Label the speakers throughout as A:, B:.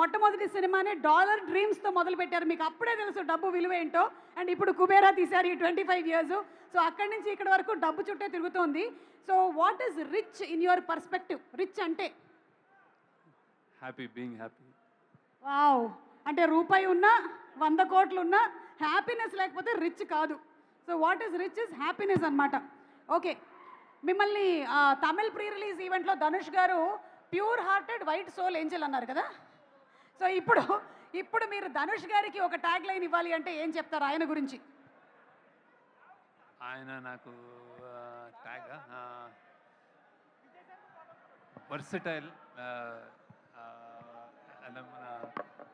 A: మొట్టమొదటి సినిమానే డాలర్ డ్రీమ్స్తో మొదలు పెట్టారు. మీకు అప్పుడే తెలుసు డబ్బు విలువ ఏంటో. అండ్ ఇప్పుడు కుబేరా తీశారు ఈ 25 ఇయర్స్. సో అక్కడి నుంచి ఇక్కడ వరకు డబ్బు చుట్టే తిరుగుతోంది. So what is rich in your perspective? Rich అంటే
B: హ్యాపీ, బీయింగ్ హ్యాపీ.
A: వావ్, అంటే రూపాయి ఉన్నా 100 కోట్లు ఉన్నా హ్యాపీనెస్ లేకపోతే రిచ్ కాదు. So what is rich is happiness అనమాట. ఓకే, మిమ్మల్ని తమిళ్ ప్రీ రిలీజ్ ఈవెంట్లో Dhanush garu pure hearted white soul angel అన్నారు కదా. సో ఇప్పుడు మీరు ధనుష్ గారికి ఒక ట్యాగ్ లైన్ ఇవ్వాలి అంటే ఏం చెప్తారు ఆయన గురించి?
B: ఆయన నాకు ట్యాగ్ వర్సటైల్, మన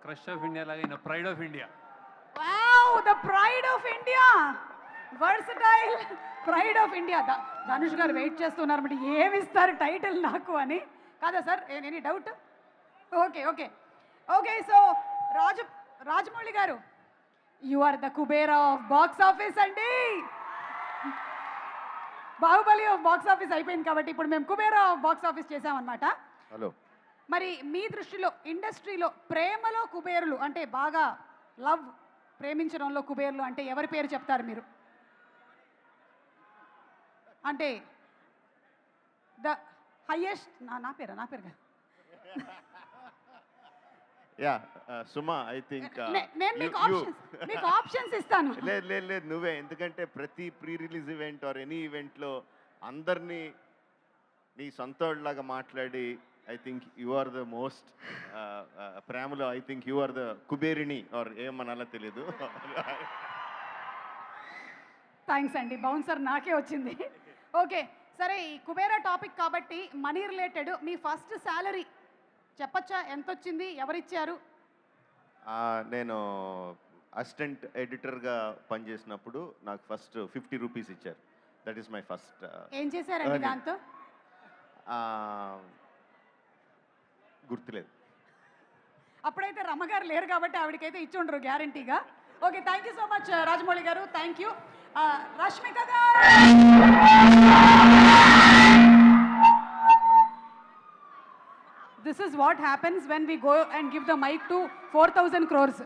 B: క్రష్ ఆఫ్ ఇండియా లాగా ఈయన pride of India.
A: Wow, the pride of India, versatile, pride of India. Dhanush గారు వెయిట్ చేస్తున్నారు మరి ఏమి ఇస్తారు టైటిల్ నాకు అని. కాదా sir, any doubt? Okay okay okay. So Rajamouli garu, you are the Kubera of box office అండి. బాహుబలి ఆఫ్ బాక్స్ ఆఫీస్ అయిపోయింది కాబట్టి ఇప్పుడు మేము కుబేరా ఆఫ్ బాక్స్ ఆఫీస్ చేసామన్నమాట.
C: హలో,
A: మరి మీ దృష్టిలో ఇండస్ట్రీలో ప్రేమలో కుబేరులు అంటే బాగా లవ్, ప్రేమించడంలో కుబేరులు అంటే ఎవరి పేరు చెప్తారు మీరు? అంటే ద హైయెస్ట్, నా పేరు కదా.
C: యా సుమా, ఐ థింక్
A: నేను మీకు ఆప్షన్స్ ఇస్తాను.
C: లేదు నువ్వే, ఎందుకంటే ప్రతి pre release event or any ఈవెంట్లో అందరినీ నీ సొంతలాగా మాట్లాడి I think you are the most ప్రేమలో I think you are the కుబేరిణి ఆర్ ఏమనాలో తెలీదు.
A: థ్యాంక్స్ అండి, బౌన్సర్ నాకే వచ్చింది. ఓకే సరే, ఈ కుబేరా టాపిక్ కాబట్టి మనీ రిలేటెడ్ మీ ఫస్ట్ శాలరీ చెప్పచ్చా? ఎంత వచ్చింది, ఎవరిచ్చారు?
C: నేను అసిస్టెంట్ ఎడిటర్గా పనిచేసినప్పుడు నాకు ఫస్ట్ 50 రూపీస్ ఇచ్చారు. That is my first.
A: ఏం చేశారండి దాంతో?
C: గుర్తులేదు.
A: అప్పుడైతే రమ్మగారు లేరు కాబట్టి ఆవిడకైతే ఇచ్చి ఉండరు గ్యారంటీగా. Okay, thank you so much Rajamouli గారు, థ్యాంక్ యూ. రష్మిక గారు, this is what happens when we go and give the mic to 4,000 crores.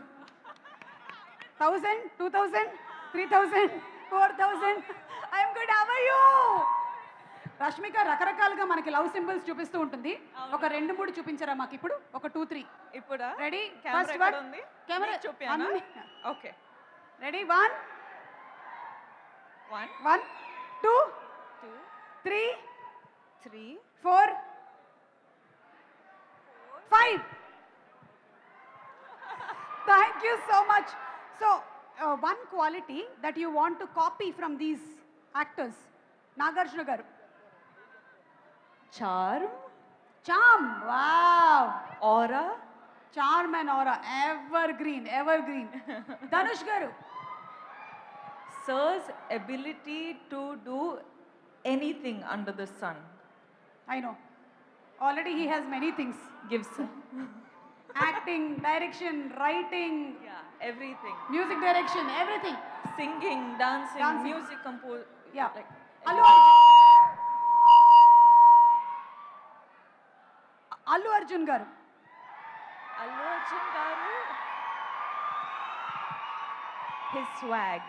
A: 1,000, 2,000, 3,000, 4,000. I am good, how are you? Rashmika రకరకాలుగా మనకి లవ్ సింబల్స్ చూపిస్తూ ఉంటుంది. ఒక 2-3 చూపించరా మాకు ఇప్పుడు? ఒక 2-3
D: ఇప్పుడా?
A: రెడీ?
D: ఫస్ట్ వన్ ఉంది,
A: కెమెరా
D: చూపియానా? Okay
A: ready? 1 1 2 3
D: 3
A: 4 5. Thank you so much. So one quality that you want to copy from these actors, Nagarjuna garu.
D: charm,
A: Wow,
D: aura,
A: charm and aura, evergreen. Dhanush garu,
D: sir's ability to do anything under the sun.
A: I know already he has many things.
D: Gives
A: Acting, direction, writing,
D: everything.
A: music direction, everything.
D: Singing, dancing. Music compose.
A: Yeah.
D: Like,
A: Allu Arjun garu.
D: Allu Arjun garu. His swag.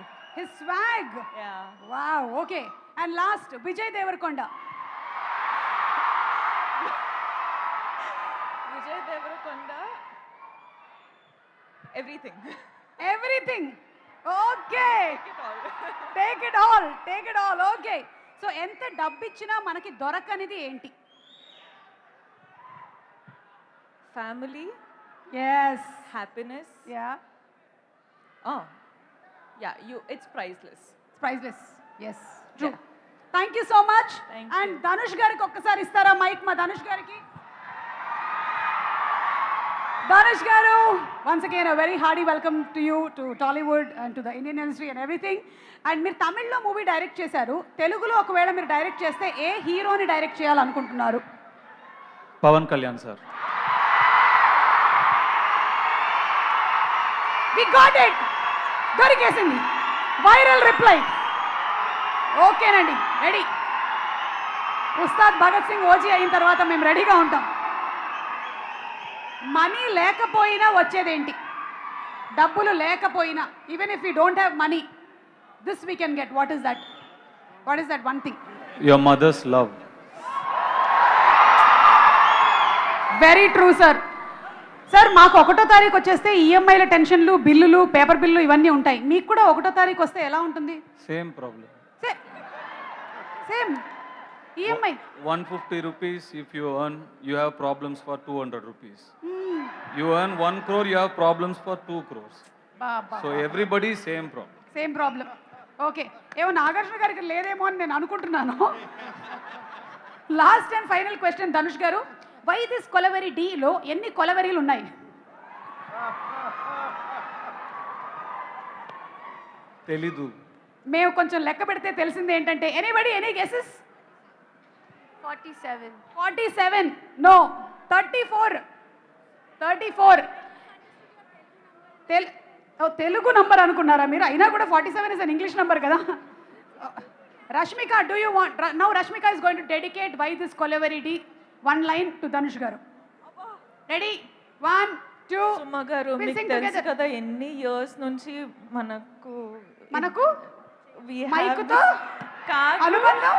A: Yeah. Wow, okay. And last, Vijay Devarkonda.
D: Vijay Devarakonda. Everything.
A: Okay.
D: Take it all.
A: Take it all. Okay. So enta డబ్బు ఇచ్చినా మనకి దొరకనిది ఏంటి?
D: Family.
A: Yes.
D: Happiness.
A: Yeah.
D: Oh. Yeah, it's priceless.
A: It's priceless. Yes. True.
D: Yeah.
A: Thank you so much.
D: Thank
A: And
D: you.
A: Dhanush gariki ఒక్కసారి ఇస్తారా mic? మా ధనుష్ గారికి. Dhanush garu, once again a very hearty welcome to you, to Tollywood and to the Indian industry and everything. And మీరు తమిళ్లో movie direct చేశారు, తెలుగులో ఒకవేళ మీరు డైరెక్ట్ చేస్తే ఏ హీరోని డైరెక్ట్ చేయాలనుకుంటున్నారు?
B: Pawan Kalyan sir.
A: We got it. దొరికేసింది. Viral reply. ఓకేనండి, రెడీ. ఉస్తాద్ భగత్ సింగ్ ఓజీ అయిన తర్వాత మేము రెడీగా ఉంటాం. మనీ లేకపోయినా వచ్చేదేంటి? డబ్బులు లేకపోయినా, even if you don't have money, this we can get. What is that? What is that one thing?
E: Your mother's love.
A: Very true sir. Sir మాకు 1వ తారీఖు వచ్చేస్తే ఈఎంఐల టెన్షన్లు, బిల్లులు, పేపర్ బిల్లు ఇవన్నీ ఉంటాయి. మీకు కూడా 1వ తారీఖు వస్తే ఎలా ఉంటుంది?
E: Same problem.
A: Same EMI.
E: 150 rupees if you earn, you have problems for 200 rupees. You earn 1 crore, you have problems for 2 crores. So everybody same problem.
A: Same problem. Okay, ఏమో నాగార్జున గారికి లేదేమో అని నేను అనుకుంటున్నాను. Last and final question Dhanush గారు, why this kolaveri డీలో ఎన్ని కొలవెరీలు ఉన్నాయి?
E: Telidu.
A: మేము కొంచెం లెక్క పెడితే తెలిసింది ఏంటంటే, anybody any guesses?
F: 47.
A: 47. No, 34. 34. Telugu number అనుకున్నారా మీరు? అయినా కూడా 47 ఇస్ అన్ ఇంగ్లీష్ నంబర్ కదా. Rashmika, do you want now? Rashmika is going to dedicate why this Kolaveri Di 1 line to Dhanush garu. Ready? 1 2.
D: Suma గారు, మీకు తెలుసు కదా ఎన్ని ఇయర్స్ నుంచి మనకు we have
A: మైకుతో
D: కాదు,
A: అనుబంధం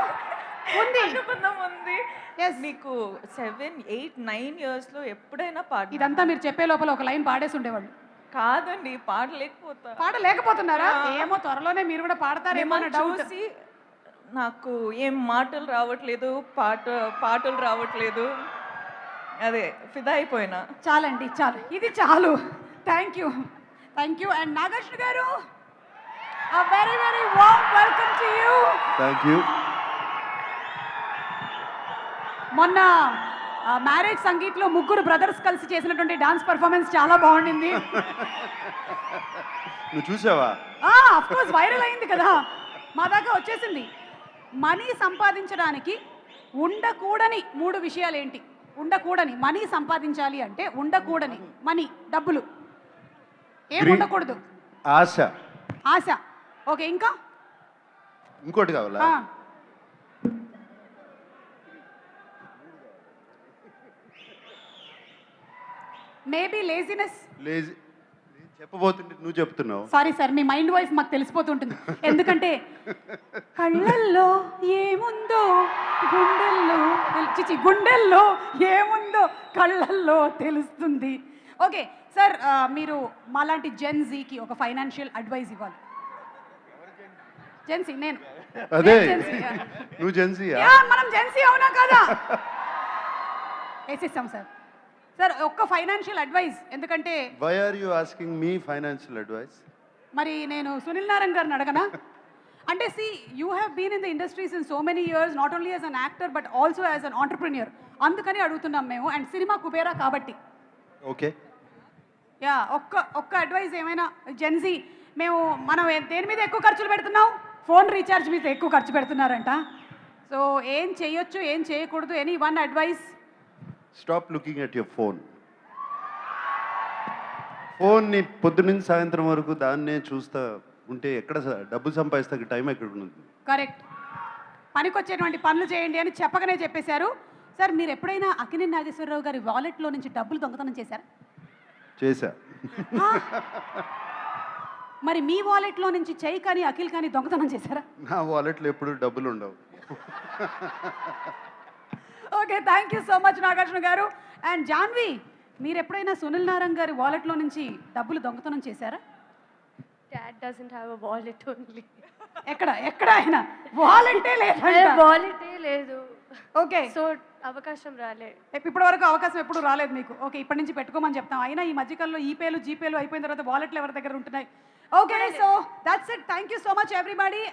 A: ఉంది.
D: అనుబంధం ఉంది.
A: Yes.
D: మీకు 7 8 9 ఇయర్స్ లో ఎప్పుడైనా పాట
A: ఇదంతా మీరు చెప్పే లోపల ఒక లైన్ పాడేసి ఉండేవాళ్ళు.
D: కాదండి, పాడలేకపోతా.
A: పాడలేకపోతున్నారా? ఏమో త్వరలోనే మీరు కూడా పాడతారేమో అన్న
D: మిమ్మల్ని
A: డౌట్.
D: చూసి నాకు ఏం మాటలు రావట్లేదు, పాటలు రావట్లేదు, అదే ఫిదా అయిపోయినా.
A: చాలండి, చాలు, ఇది చాలు. Thank you, thank you. And Nagarjuna గారు, a very very warm welcome to you.
C: Thank you.
A: మొన్న మ్యారేజ్ సంగీత్లో ముగ్గురు బ్రదర్స్ కలిసి చేసినటువంటి డాన్స్ పర్ఫార్మెన్స్ చాలా బాగుండింది.
C: నువ్వు చూసావా?
A: ఆఫ్ కోర్స్ వైరల్ అయింది కదా, మా దాకా వచ్చేసింది. మనీ సంపాదించడానికి ఉండకూడని 3 విషయాలు ఏంటి? ఉండకూడని, మనీ సంపాదించాలి అంటే ఉండకూడని మనీ, డబ్బులు ఏం ఉండకూడదు?
C: ఆశ.
A: ఆశ. ఓకే, ఇంకా?
C: ఇంకోటి కావాలా?
A: Maybe laziness.
C: లేజీ. చెప్పబోతుంటే నువ్వు చెప్తున్నావు.
A: సారీ సార్, మీ మైండ్ వాయిస్ మాకు తెలిసిపోతుంటుంది. ఎందుకంటే కళ్ళల్లో ఏముందో గుండెల్లో గుండెల్లో ఏముందో కళ్ళల్లో తెలుస్తుంది. ఓకే సార్, మీరు మాలాంటి జెన్జీకి ఒక ఫైనాన్షియల్ అడ్వైస్ ఇవ్వాలి. జెన్సీ నేను.
C: అదే,
A: జెన్సీ.
C: నువ్వు జెన్సీయా?
A: మనం జెన్సీ అవునా కదా? వేసిస్తాం సార్. సార్ ఒక్క ఫైనాన్షియల్ అడ్వైస్, ఎందుకంటే
C: why are you asking me financial advice?
A: మరి నేను సునీల్ నారాయణ్ గారిని అడగనా? అంటే see, you have been in the industries in so many years, not only as an actor but also as an entrepreneur. అందుకని అడుగుతున్నాం మేము, అండ్ సినిమా కుబేరా కాబట్టి.
C: ఓకే.
A: యా, ఒక్క అడ్వైస్ ఏమైనా. జెన్జీ మనం దేని మీద ఎక్కువ ఖర్చులు పెడుతున్నాం? ఫోన్ రీఛార్జ్ మీద ఎక్కువ ఖర్చు పెడుతున్నారంట. సో ఏం చేయొచ్చు, ఏం చేయకూడదు? Any one advice?
C: Stop looking at your phone. ఫోన్ని పొద్దునుంచి సాయంత్రం వరకు దాన్నే చూస్తా ఉంటే ఎక్కడ డబ్బులు సంపాదిస్తే టైం ఎక్కడ ఉంటుంది?
A: కరెక్ట్. పనికొచ్చేటువంటి పనులు చేయండి అని చెప్పగానే చెప్పేశారు. సార్ మీరు ఎప్పుడైనా అక్కినేని నాగేశ్వరరావు గారి వాలెట్లో నుంచి డబ్బులు దొంగతనం చేశారా?
C: చేశా.
A: మరి మీ వాలెట్లో నుంచి చెయ్యి కానీ అఖిల్ కానీ దొంగతనం చేశారా?
C: నా వాలెట్లో ఎప్పుడు డబ్బులు ఉండవు.
A: Okay, thank you so much Nagarjuna గారు. అండ్ జాన్వి, మీరు ఎప్పుడైనా సునీల్ నారాయణ్ గారి వాలెట్లో నుంచి డబ్బులు దొంగతనం చేశారా?
F: Dad doesn't have a wallet only.
A: ఎక్కడ ఆయన వాలెంటే లేదు.
F: వాలెటే లేదు.
A: ఓకే,
F: సో అవకాశం రాలే.
A: ఇప్పటి వరకు అవకాశం ఎప్పుడు రాలేదు మీకు. ఓకే, ఇప్పటి నుంచి పెట్టుకోమని చెప్తాం. అయినా ఈ మధ్యకాలంలో ఈపేలు జీపేలు అయిపోయిన తర్వాత వాలెట్లు ఎవరి దగ్గర ఉంటున్నాయి. Okay, so that's it. Thank you so much everybody.